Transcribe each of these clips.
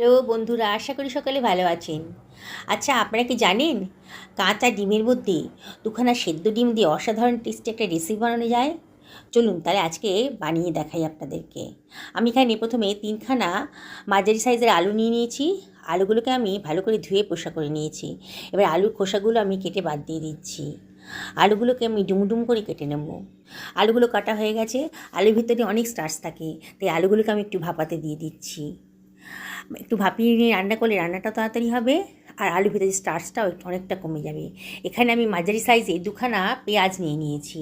Hello বন্ধুরা, আশা করি সকালে ভালো আছেন। আচ্ছা, আপনারা কি জানেন কাঁচা ডিমের মধ্যে দুখানা সেদ্ধ ডিম দিয়ে অসাধারণ টেস্টি একটা রেসিপি বানানো যায়? চলুন তাহলে আজকে বানিয়ে দেখাই আপনাদেরকে। আমি এখানে প্রথমে 3খানা মাঝারি সাইজের আলু নিয়ে নিয়েছি। আলুগুলোকে আমি ভালো করে ধুয়ে পোষা করে নিয়েছি। এবার আলুর খোসাগুলো আমি কেটে বাদ দিয়ে দিচ্ছি। আলুগুলোকে আমি ডুমডুম করে কেটে নেব। আলুগুলো কাটা হয়ে গেছে। আলুর ভিতরে অনেক স্টার্চ থাকে, তাই আলুগুলোকে আমি একটু ভাপাতে দিয়ে দিচ্ছি। একটু ভাপিয়ে নিয়ে রান্না করলে রান্নাটা তাড়াতাড়ি হবে, আর আলু ভেতরে স্টার্চটাও অনেকটা কমে যাবে। এখানে আমি মাঝারি সাইজে 2খানা পেঁয়াজ নিয়ে নিয়েছি।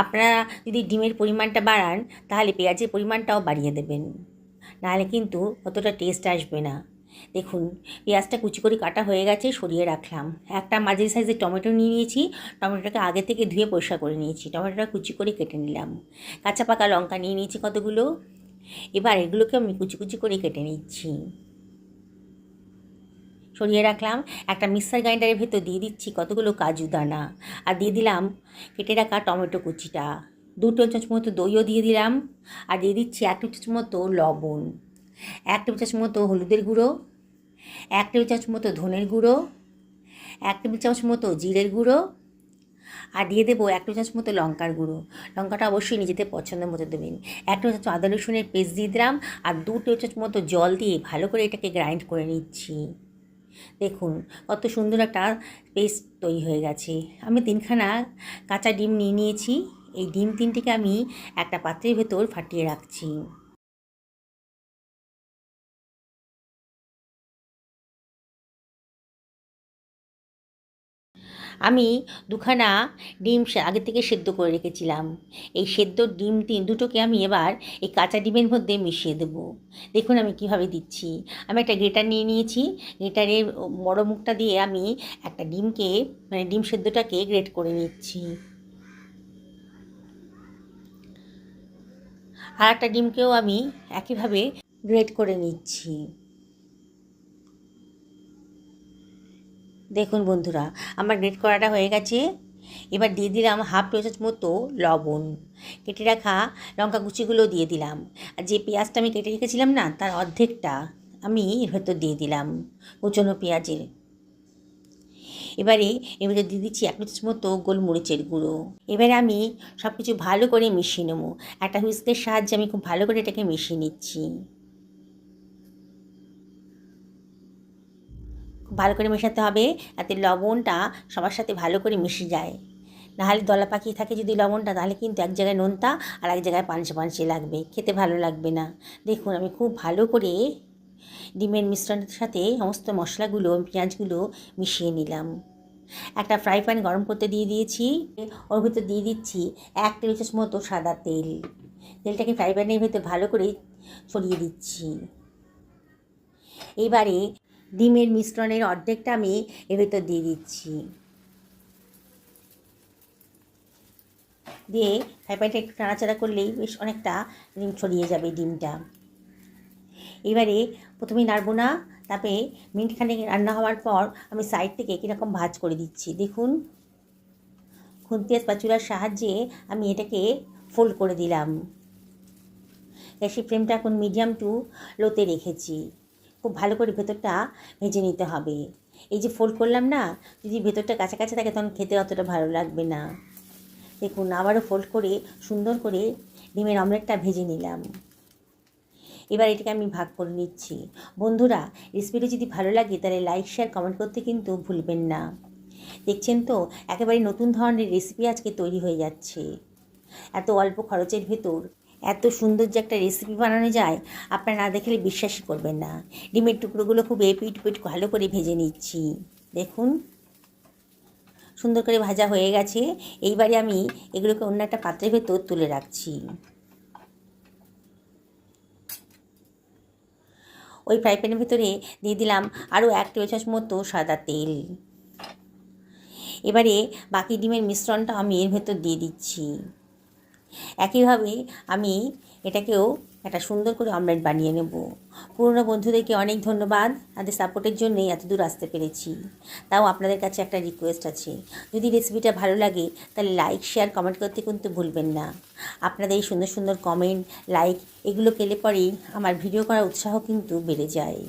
আপনারা যদি ডিমের পরিমাণটা বাড়ান তাহলে পেঁয়াজের পরিমাণটাও বাড়িয়ে দেবেন, নাহলে কিন্তু অতটা টেস্ট আসবে না। দেখুন, পেঁয়াজটা কুচি করে কাটা হয়ে গেছে, সরিয়ে রাখলাম। একটা মাঝারি সাইজের টমেটো নিয়ে নিয়েছি। টমেটোটাকে আগে থেকে ধুয়ে পরিষ্কার করে নিয়েছি। টমেটোটা কুচি করে কেটে নিলাম। কাঁচা পাকা লঙ্কা নিয়ে নিয়েছি কতগুলো। এবার এগুলোকে আমি কুচি কুচি করে কেটে নিচ্ছি। সরিয়ে রাখলাম। একটা মিক্সার গ্রাইন্ডারের ভেতর দিয়ে দিচ্ছি কতগুলো কাজু দানা, আর দিয়ে দিলাম কেটে রাখা টমেটো কুচিটা। 2 টেবিল চামচ মতো দইও দিয়ে দিলাম, আর দিয়ে দিচ্ছি 1 টেবিল চামচ মতো লবণ, 1 টেবিল চামচ মতো হলুদের গুঁড়ো, 1 টেবিল চামচ মতো ধনের গুঁড়ো, 1 টেবিল চামচ মতো জিরের গুঁড়ো, আর দিয়ে দেবো 1 টেবিল চামচ মতো লঙ্কার গুঁড়ো। লঙ্কাটা অবশ্যই নিজেদের পছন্দ মতো দেবেন। 1 টেবিল চামচ আদা রসুনের পেস্ট দিয়ে দিলাম, আর 2 টেবিল চামচ মতো জল দিয়ে ভালো করে এটাকে গ্রাইন্ড করে নিচ্ছি। দেখুন কত সুন্দর একটা পেস্ট তৈরি হয়ে গেছে। আমি 3খানা কাঁচা ডিম নিয়ে নিয়েছি। এই ডিম 3টিকে আমি একটা পাত্রের ভেতর ফাটিয়ে রাখছি। আমি 2খানা ডিম আগে থেকে সেদ্ধ করে রেখেছিলাম। এই সেদ্ধ ডিম দুটোকে আমি এবার এই কাঁচা ডিমের মধ্যে মিশিয়ে দেবো। দেখুন আমি কিভাবে দিচ্ছি। আমি একটা গ্রেটার নিয়ে নিয়েছি। গ্রেটারের বড় মুখটা দিয়ে আমি একটা ডিমকে, মানে ডিম সেদ্ধটাকে গ্রেট করে নিচ্ছি। আর একটা ডিমকেও আমি একইভাবে গ্রেট করে নিচ্ছি। দেখুন বন্ধুরা, আমার গ্রেট করাটা হয়ে গেছে। এবার দিয়ে দিলাম 1/2 টেবিল চামচ মতো লবণ। কেটে রাখা লঙ্কা কুচিগুলো দিয়ে দিলাম। আর যে পেঁয়াজটা আমি কেটে রেখেছিলাম না, তার অর্ধেকটা আমি এর ভেতর দিয়ে দিলাম, কুচনো পেঁয়াজের। এবারে এর ভেতর দিয়ে দিচ্ছি 1 টেবিল চামচ মতো গোলমরিচের গুঁড়ো। এবারে আমি সব কিছু ভালো করে মিশিয়ে নেবো। একটা হুইস্কের সাহায্যে আমি খুব ভালো করে এটাকে মিশিয়ে নিচ্ছি। খুব ভালো করে মেশাতে হবে, যাতে লবণটা সবার সাথে ভালো করে মিশে যায়। নাহলে দলা পাকিয়ে থাকে যদি লবণটা, তাহলে কিন্তু এক জায়গায় নোনতা আর এক জায়গায় পানচে পানচে লাগবে, খেতে ভালো লাগবে না। দেখুন আমি খুব ভালো করে ডিমের মিশ্রণের সাথে সমস্ত মশলাগুলো, পেঁয়াজগুলো মিশিয়ে নিলাম। একটা ফ্রাই প্যান গরম করতে দিয়ে দিয়েছি। ওর ভিতর দিয়ে দিচ্ছি 1 টেবিল চামচ মতো সাদা তেল। তেলটাকে ফ্রাই প্যানের ভেতর ভালো করে ছড়িয়ে দিচ্ছি। এবারে ডিমের মিশ্রণের অর্ধেকটা আমি এর ভেতর দিয়ে দিচ্ছি। দিয়ে ফ্রাই প্যানটা একটু নাড়াচাড়া করলেই বেশ অনেকটা ডিম ছড়িয়ে যাবে ডিমটা। এবারে প্রথমেই নাড়বো না, তারপরে মিনিটখানেক রান্না হওয়ার পর আমি সাইড থেকে কীরকম ভাজ করে দিচ্ছি। দেখুন, খুন্তি স্প্যাচুলার সাহায্যে আমি এটাকে ফোল্ড করে দিলাম। গ্যাসের ফ্লেমটা এখন মিডিয়াম টু লোতে রেখেছি। খুব ভালো করে ভেতরটা ভেজে নিতে হবে। এই যে ফোল্ড করলাম না, যদি ভেতরটা কাছাকাছি থাকে তখন খেতে অতটা ভালো লাগবে না। দেখুন আবারও ফোল্ড করে সুন্দর করে ডিমের অমলেটটা ভেজে নিলাম। এবার এটাকে আমি ভাগ করে নিচ্ছি। বন্ধুরা, রেসিপিটি যদি ভালো লাগে তাহলে লাইক, শেয়ার, কমেন্ট করতে কিন্তু ভুলবেন না। দেখছেন তো, একেবারে নতুন ধরনের রেসিপি আজকে তৈরি হয়ে যাচ্ছে। এত অল্প খরচের ভেতর এত সুন্দর যে একটা রেসিপি বানানো যায়, আপনারা না দেখলে বিশ্বাসই করবেন না। ডিমের টুকরোগুলো খুব এপিট পিট ভালো করে ভেজে নিচ্ছি। দেখুন সুন্দর করে ভাজা হয়ে গেছে। এইবারে আমি এগুলোকে অন্য একটা পাত্রের ভেতর তুলে রাখছি। ওই ফ্রাই প্যানের ভেতরে দিয়ে দিলাম আরও 1 টেবিল চামচ মতো সাদা তেল। এবারে বাকি ডিমের মিশ্রণটা আমি এর ভেতর দিয়ে দিচ্ছি। একইভাবে আমি এটাকেও একটা সুন্দর করে অমলেট বানিয়ে নেব। পুরনো বন্ধুদেরকে অনেক ধন্যবাদ, তাদের সাপোর্টের জন্যই এত দূর আসতে পেরেছি। তাও আপনাদের কাছে একটা রিকোয়েস্ট আছে, যদি রেসিপিটা ভালো লাগে তাহলে লাইক, শেয়ার, কমেন্ট করতে কিন্তু ভুলবেন না। আপনাদের এই সুন্দর সুন্দর কমেন্ট, লাইক এগুলো পেলে পরেই আমার ভিডিও করার উৎসাহ কিন্তু বেড়ে যায়।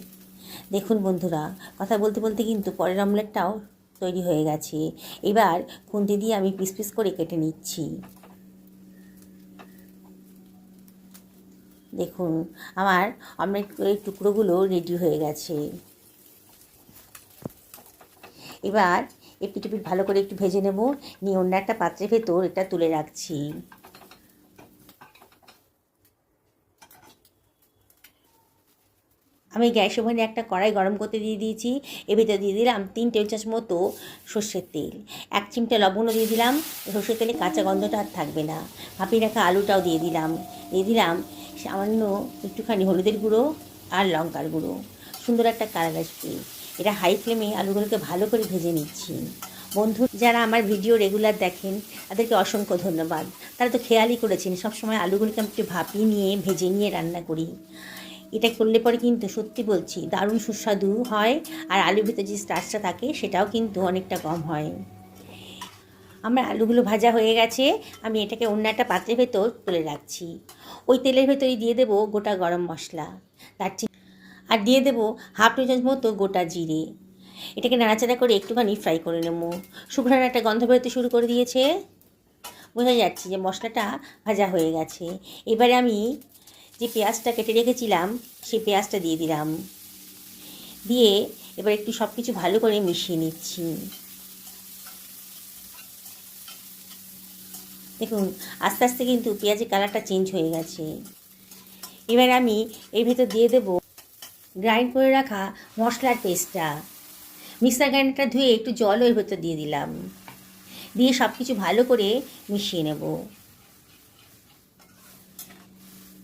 দেখুন বন্ধুরা, কথা বলতে বলতে কিন্তু পরের অমলেটটাও তৈরি হয়ে গেছে। এবার খুন্তি দিয়ে আমি পিস পিস করে কেটে নিচ্ছি। দেখুন আমার অমলেটের টুকরোগুলো রেডি হয়ে গেছে। এবার এপিট ওপিট ভালো করে একটু ভেজে নেব, নিয়ে অন্য একটা পাত্রের ভেতর এটা তুলে রাখছি। আমি গ্যাস ওভেনে একটা কড়াই গরম করতে দিয়ে দিয়েছি। এর ভিতরে দিয়ে দিলাম 3 টেবিল চামচ মতো সর্ষের তেল, 1 চিমটা লবণও দিয়ে দিলাম। সর্ষের তেলে কাঁচা গন্ধটা আর থাকবে না। ভাপিয়ে রাখা আলুটাও দিয়ে দিলাম সামান্য একটুখানি হলুদের গুঁড়ো আর লঙ্কার গুঁড়ো। সুন্দর একটা কালার আসবে। এটা হাই ফ্লেমে আলুগুলোকে ভালো করে ভেজে নিচ্ছি। বন্ধু যারা আমার ভিডিও রেগুলার দেখেন তাদেরকে অসংখ্য ধন্যবাদ। তারা তো খেয়ালই করেছেন সবসময় আলুগুলোকে আমি একটু ভাপিয়ে নিয়ে ভেজে নিয়ে রান্না করি। এটা করলে পরে কিন্তু সত্যি বলছি দারুণ সুস্বাদু হয়, আর আলুর ভিতরে যে স্টার্চটা থাকে সেটাও কিন্তু অনেকটা কম হয়। আমার আলুগুলো ভাজা হয়ে গেছে, আমি এটাকে অন্য একটা পাত্রের ভেতর তুলে রাখছি। ওই তেলের ভেতরেই দিয়ে দেবো গোটা গরম মশলা, আর দিয়ে দেবো হাফ টি চামচ মতো গোটা জিরে। এটাকে নাড়াচাড়া করে একটুখানি ফ্রাই করে নেব। শুকনো একটা গন্ধ বেরোতে শুরু করে দিয়েছে, বোঝা যাচ্ছে যে মশলাটা ভাজা হয়ে গেছে। এবারে আমি যে পেঁয়াজটা কেটে রেখেছিলাম সেই পেঁয়াজটা দিয়ে দিলাম, দিয়ে এবার একটু সব কিছু ভালো করে মিশিয়ে নিচ্ছি। দেখুন আস্তে আস্তে কিন্তু পেঁয়াজের কালারটা চেঞ্জ হয়ে গেছে। এবার আমি এর ভেতর দিয়ে দেবো গ্রাইন্ড করে রাখা মশলার পেস্টটা। মিক্সার গ্রাইন্ডারটা ধুয়ে একটু জলও এর ভেতর দিয়ে দিলাম, দিয়ে সব কিছু ভালো করে মিশিয়ে নেব।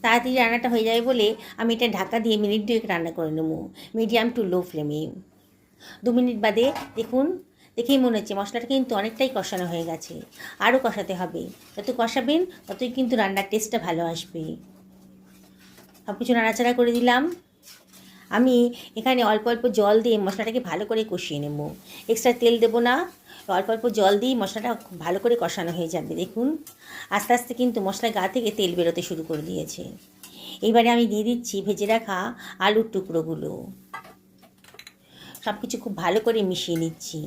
তাড়াতাড়ি রান্নাটা হয়ে যাবে বলে আমি এটা ঢাকা দিয়ে মিনিট 2 রান্না করে নেব, মিডিয়াম টু লো ফ্লেমে। 2 মিনিট বাদে দেখুন, দেখেই মনে হচ্ছে মশলাটা কিন্তু অনেকটাই কষানো হয়ে গেছে। আরও কষাতে হবে, যত কষাবেন ততই কিন্তু রান্নার টেস্টটা ভালো আসবে। সব কিছু নাড়াচাড়া করে দিলাম। আমি এখানে অল্প অল্প জল দিয়ে মশলাটাকে ভালো করে কষিয়ে নেব, এক্সট্রা তেল দেবো না। অল্প অল্প জল দিয়ে মশলাটা খুব ভালো করে কষানো হয়ে যাবে। দেখুন আস্তে আস্তে কিন্তু মশলার গা থেকে তেল বেরোতে শুরু করে দিয়েছে। এইবারে আমি দিয়ে দিচ্ছি ভেজে রাখা আলুর টুকরোগুলো, সব কিছু খুব ভালো করে মিশিয়ে নিচ্ছি।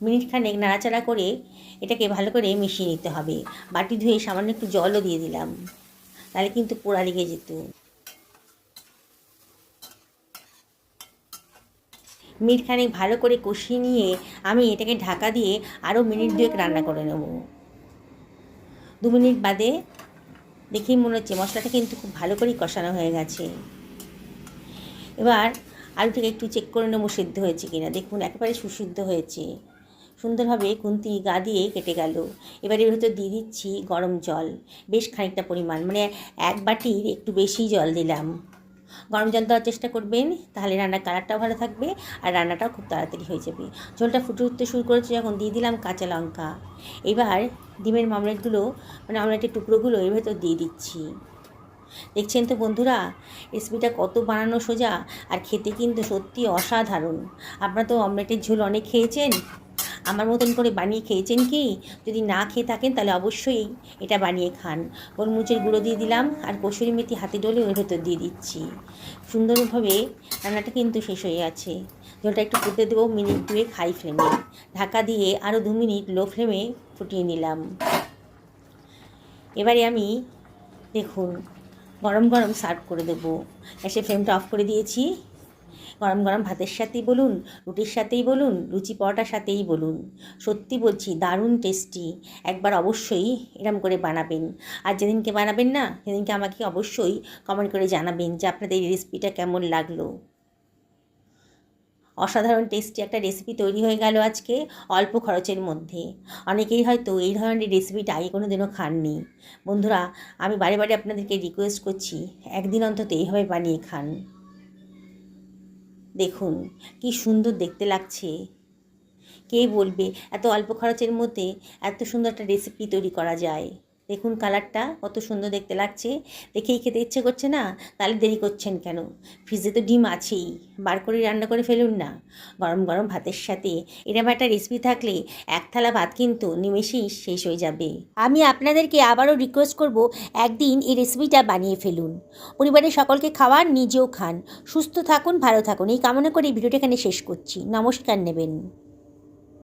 মিনিট খানেক নাড়াচাড়া করে এটাকে ভালো করে মিশিয়ে নিতে হবে। বাটি ধুয়ে সামান্য একটু জলও দিয়ে দিলাম, তাহলে কিন্তু পোড়া লেগে যেত। মিনিট খানেক ভালো করে কষিয়ে নিয়ে আমি এটাকে ঢাকা দিয়ে আরও মিনিট 2 রান্না করে নেব। 2 মিনিট বাদে দেখেই মনে হচ্ছে মশলাটা কিন্তু খুব ভালো করেই কষানো হয়ে গেছে। এবার আলুটাকে একটু চেক করে নেবো সিদ্ধ হয়েছে কিনা। দেখুন একেবারে সুসিদ্ধ হয়েছে, সুন্দরভাবে খুন্তি গা দিয়ে কেটে গেল। এবার এর ভেতর দিয়ে দিচ্ছি গরম জল, বেশ খানিকটা পরিমাণ, মানে 1 বাটির একটু বেশি জল দিলাম। গরম জল দেওয়ার চেষ্টা করবেন, তাহলে রান্নার কালারটাও ভালো থাকবে আর রান্নাটাও খুব তাড়াতাড়ি হয়ে যাবে। ঝোলটা ফুটে উঠতে শুরু করেছে যখন দিয়ে দিলাম কাঁচা লঙ্কা। এবার ডিমের অমলেটগুলো, মানে অমলেটের টুকরোগুলো এর ভেতর দিয়ে দিচ্ছি। দেখছেন তো বন্ধুরা রেসিপিটা কত বানানো সোজা, আর খেতে কিন্তু সত্যি অসাধারণ। আপনারা তো অমলেটের ঝোল অনেক খেয়েছেন, আমার মতন করে বানিয়ে খেয়েছেন কি? যদি না খেয়ে থাকেন তাহলে অবশ্যই এটা বানিয়ে খান। গোলমরিচের গুঁড়ো দিয়ে দিলাম, আর কসুরি মেথি হাতে ডলে ওর ভেতর দিয়ে দিচ্ছি। সুন্দরভাবে রান্নাটা কিন্তু শেষ হয়ে আছে। ঝোলটা একটু ফুটতে দেবো মিনিট 2 হাই ফ্লেমে, ঢাকা দিয়ে আরও 2 মিনিট লো ফ্লেমে ফুটিয়ে নিলাম। এবারে আমি দেখুন গরম গরম সার্ভ করে দেবো। গ্যাসের ফ্লেমটা অফ করে দিয়েছি। গরম গরম ভাতের সাথেই বলুন, রুটির সাথেই বলুন, লুচি পরোটার সাথেই বলুন, সত্যি বলছি দারুণ টেস্টি। একবার অবশ্যই এরম করে বানাবেন, আর যেদিনকে বানাবেন না সেদিনকে আমাকে অবশ্যই কমেন্ট করে জানাবেন যে আপনাদের এই রেসিপিটা কেমন লাগলো। অসাধারণ টেস্টি একটা রেসিপি তৈরি হয়ে গেল আজকে অল্প খরচের মধ্যে। অনেকেই হয়তো এই ধরনের রেসিপিটা আগে কোনো দিনও খাননি। বন্ধুরা আমি বারে বারে আপনাদেরকে রিকোয়েস্ট করছি একদিন অন্তত এইভাবে বানিয়ে খান। দেখুন কি সুন্দর দেখতে লাগছে। কে বলবে এত অল্প খরচের মধ্যে এত সুন্দর একটা রেসিপি তৈরি করা যায়। দেখুন কালারটা কত সুন্দর দেখতে লাগছে, দেখেই খেতে ইচ্ছে করছে না? তাহলে দেরি করছেন কেন? ফ্রিজে তো ডিম আছেই, বার করে রান্না করে ফেলুন না। গরম গরম ভাতের সাথে এরকম একটা রেসিপি থাকলে এক থালা ভাত কিন্তু নিমেষেই শেষ হয়ে যাবে। আমি আপনাদেরকে আবারও রিকোয়েস্ট করব, একদিন এই রেসিপিটা বানিয়ে ফেলুন, পরিবারের সকলকে খাওয়ান, নিজেও খান, সুস্থ থাকুন, ভালো থাকুন, এই কামনা করে ভিডিওটা এখানে শেষ করছি। নমস্কার নেবেন।